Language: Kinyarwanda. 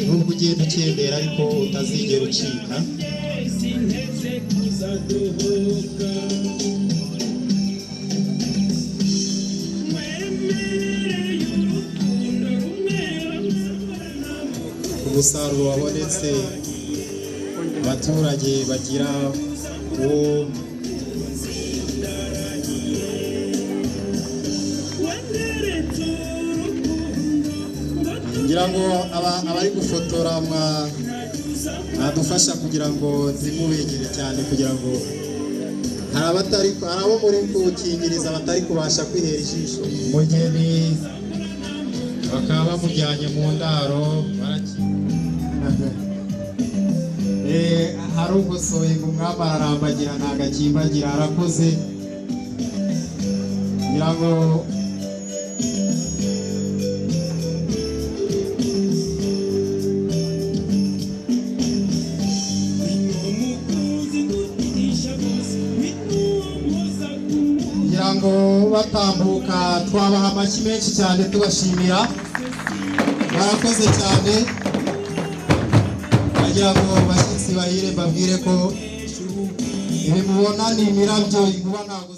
nubwo ugenda ukendera ariko utazigera ucika. Umusaruro wabonetse abaturage bagira uwo kugira ngo abari gufotora mwadufasha kugira ngo zimubegere cyane, kugira ngo hari abo muri gukingiriza batari kubasha kwihera ijisho. Umugeni bakaba bamujyanye mu ndaro hari ugusohoye ngo umwami ararambagira ntago akimbagira, arakoze kugira ngo batambuka twabaha amashyi menshi cyane tubashimira, barakoze cyane. Bagira ngo bashyitsi bahire mbabwire ko ibi mubona ni imirabyo, inkuba ntago